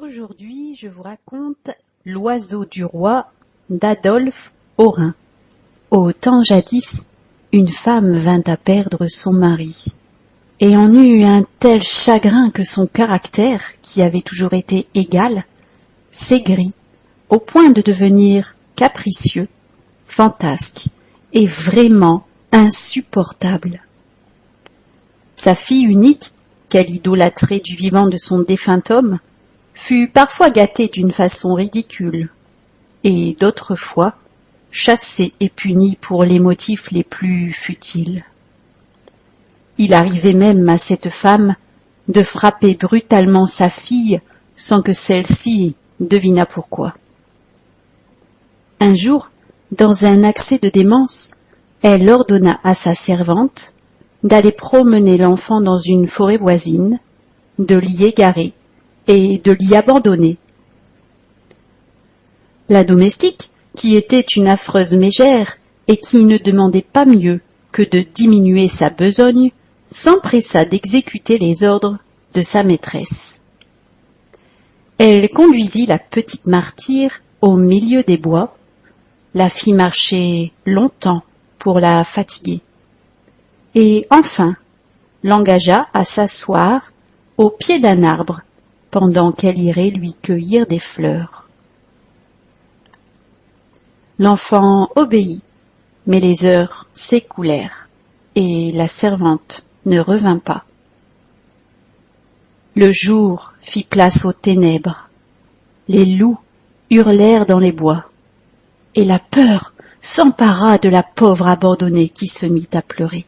Aujourd'hui, je vous raconte L'oiseau du roi d'Adolphe Aurin. Au temps jadis, une femme vint à perdre son mari, et en eut un tel chagrin que son caractère, qui avait toujours été égal, s'aigrit, au point de devenir capricieux, fantasque et vraiment insupportable. Sa fille unique, qu'elle idolâtrait du vivant de son défunt homme, fut parfois gâtée d'une façon ridicule, et d'autres fois chassée et punie pour les motifs les plus futiles. Il arrivait même à cette femme de frapper brutalement sa fille sans que celle-ci devinât pourquoi. Un jour, dans un accès de démence, elle ordonna à sa servante d'aller promener l'enfant dans une forêt voisine, de l'y égarer et de l'y abandonner. La domestique, qui était une affreuse mégère et qui ne demandait pas mieux que de diminuer sa besogne, s'empressa d'exécuter les ordres de sa maîtresse. Elle conduisit la petite martyre au milieu des bois, la fit marcher longtemps pour la fatiguer, et enfin l'engagea à s'asseoir au pied d'un arbre pendant qu'elle irait lui cueillir des fleurs. L'enfant obéit, mais les heures s'écoulèrent, et la servante ne revint pas. Le jour fit place aux ténèbres, les loups hurlèrent dans les bois, et la peur s'empara de la pauvre abandonnée qui se mit à pleurer.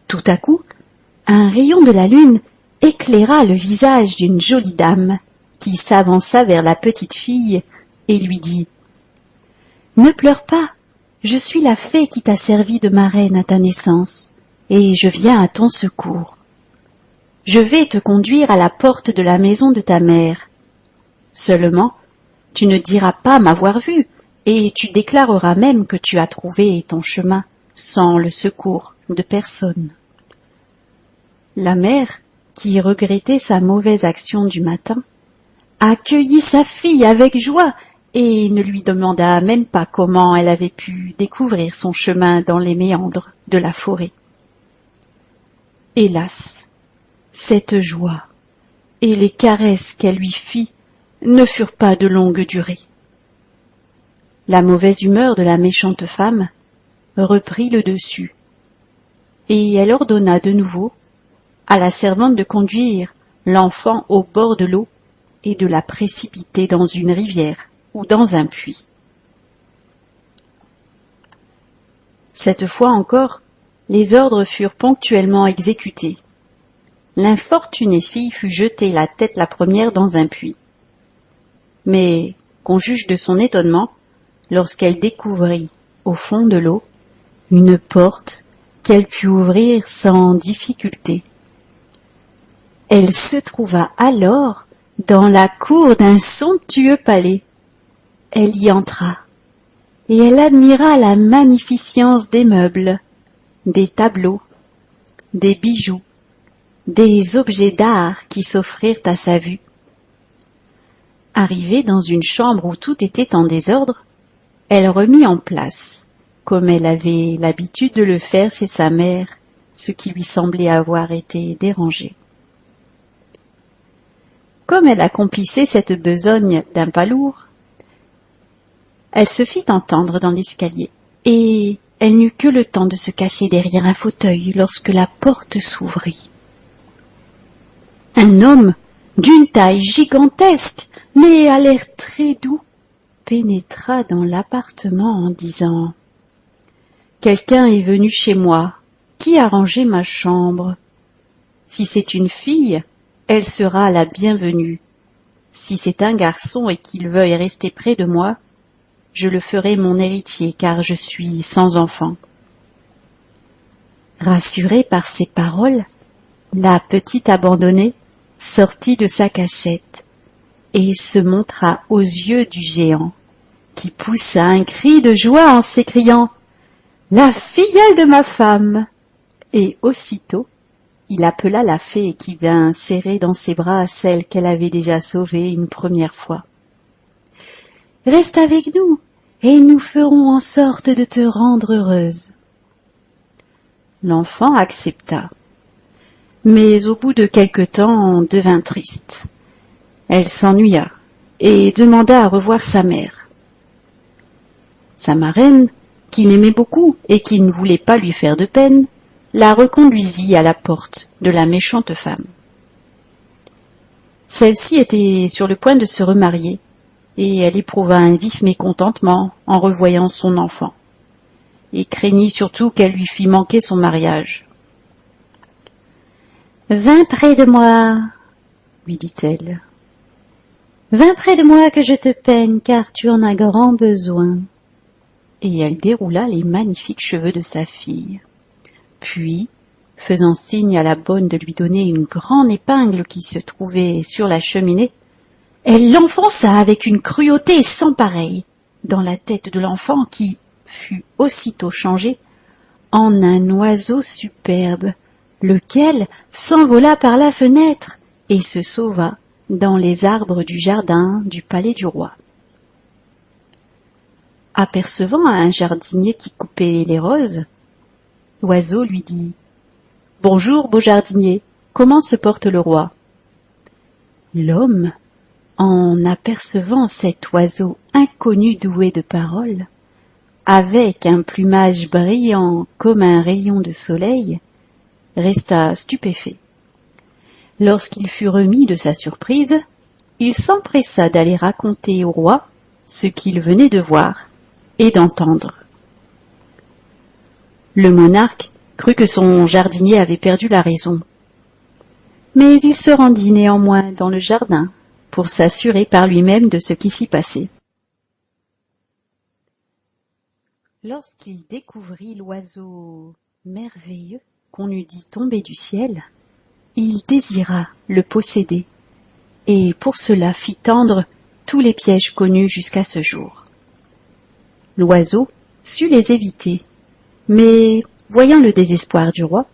Tout à coup, un rayon de la lune éclaira le visage d'une jolie dame qui s'avança vers la petite fille et lui dit « Ne pleure pas, je suis la fée qui t'a servi de marraine à ta naissance, et je viens à ton secours. Je vais te conduire à la porte de la maison de ta mère. Seulement, tu ne diras pas m'avoir vue, et tu déclareras même que tu as trouvé ton chemin sans le secours de personne. » La mère, qui regrettait sa mauvaise action du matin, accueillit sa fille avec joie et ne lui demanda même pas comment elle avait pu découvrir son chemin dans les méandres de la forêt. Hélas, cette joie et les caresses qu'elle lui fit ne furent pas de longue durée. La mauvaise humeur de la méchante femme reprit le dessus, et elle ordonna de nouveau à la servante de conduire l'enfant au bord de l'eau et de la précipiter dans une rivière ou dans un puits. Cette fois encore, les ordres furent ponctuellement exécutés. L'infortunée fille fut jetée la tête la première dans un puits. Mais, qu'on juge de son étonnement, lorsqu'elle découvrit, au fond de l'eau, une porte qu'elle put ouvrir sans difficulté. Elle se trouva alors dans la cour d'un somptueux palais. Elle y entra, et elle admira la magnificence des meubles, des tableaux, des bijoux, des objets d'art qui s'offrirent à sa vue. Arrivée dans une chambre où tout était en désordre, elle remit en place, comme elle avait l'habitude de le faire chez sa mère, ce qui lui semblait avoir été dérangé. Comme elle accomplissait cette besogne d'un pas lourd, elle se fit entendre dans l'escalier, et elle n'eut que le temps de se cacher derrière un fauteuil lorsque la porte s'ouvrit. Un homme d'une taille gigantesque, mais à l'air très doux, pénétra dans l'appartement en disant « Quelqu'un est venu chez moi. Qui a rangé ma chambre? Si c'est une fille, elle sera la bienvenue. Si c'est un garçon et qu'il veuille rester près de moi, je le ferai mon héritier car je suis sans enfant. » Rassurée par ces paroles, la petite abandonnée sortit de sa cachette et se montra aux yeux du géant, qui poussa un cri de joie en s'écriant « La filleule de ma femme !» Et aussitôt, Il appela la fée qui vint serrer dans ses bras celle qu'elle avait déjà sauvée une première fois. « Reste avec nous, et nous ferons en sorte de te rendre heureuse. » L'enfant accepta, mais au bout de quelque temps devint triste. Elle s'ennuya et demanda à revoir sa mère. Sa marraine, qui l'aimait beaucoup et qui ne voulait pas lui faire de peine, la reconduisit à la porte de la méchante femme. Celle-ci était sur le point de se remarier, et elle éprouva un vif mécontentement en revoyant son enfant, et craignit surtout qu'elle lui fît manquer son mariage. « Viens près de moi, lui dit-elle. Viens près de moi que je te peigne, car tu en as grand besoin. » Et elle déroula les magnifiques cheveux de sa fille. Puis, faisant signe à la bonne de lui donner une grande épingle qui se trouvait sur la cheminée, elle l'enfonça avec une cruauté sans pareille dans la tête de l'enfant qui fut aussitôt changé en un oiseau superbe, lequel s'envola par la fenêtre et se sauva dans les arbres du jardin du palais du roi. Apercevant un jardinier qui coupait les roses, l'oiseau lui dit « Bonjour, beau jardinier, comment se porte le roi ?» L'homme, en apercevant cet oiseau inconnu doué de parole, avec un plumage brillant comme un rayon de soleil, resta stupéfait. Lorsqu'il fut remis de sa surprise, il s'empressa d'aller raconter au roi ce qu'il venait de voir et d'entendre. Le monarque crut que son jardinier avait perdu la raison. Mais il se rendit néanmoins dans le jardin pour s'assurer par lui-même de ce qui s'y passait. Lorsqu'il découvrit l'oiseau merveilleux qu'on eût dit tomber du ciel, il désira le posséder, et pour cela fit tendre tous les pièges connus jusqu'à ce jour. L'oiseau sut les éviter, mais, voyant le désespoir du roi,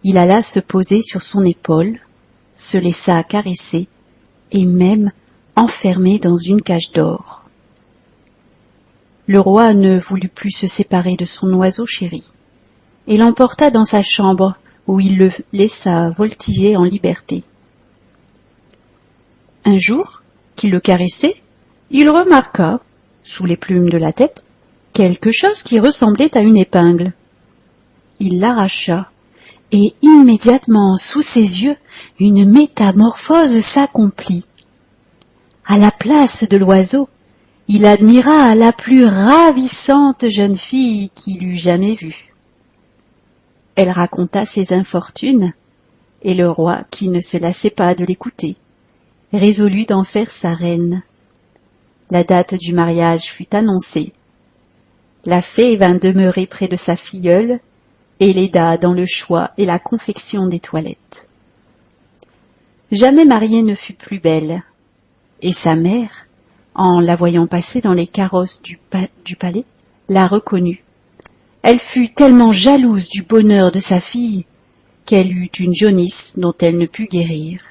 il alla se poser sur son épaule, se laissa caresser, et même enfermer dans une cage d'or. Le roi ne voulut plus se séparer de son oiseau chéri, et l'emporta dans sa chambre, où il le laissa voltiger en liberté. Un jour, qu'il le caressait, il remarqua, sous les plumes de la tête, quelque chose qui ressemblait à une épingle. Il l'arracha, et immédiatement, sous ses yeux, une métamorphose s'accomplit. À la place de l'oiseau, il admira la plus ravissante jeune fille qu'il eût jamais vue. Elle raconta ses infortunes, et le roi, qui ne se lassait pas de l'écouter, résolut d'en faire sa reine. La date du mariage fut annoncée. La fée vint demeurer près de sa filleule et l'aida dans le choix et la confection des toilettes. Jamais mariée ne fut plus belle, et sa mère, en la voyant passer dans les carrosses du palais, la reconnut. Elle fut tellement jalouse du bonheur de sa fille qu'elle eut une jaunisse dont elle ne put guérir.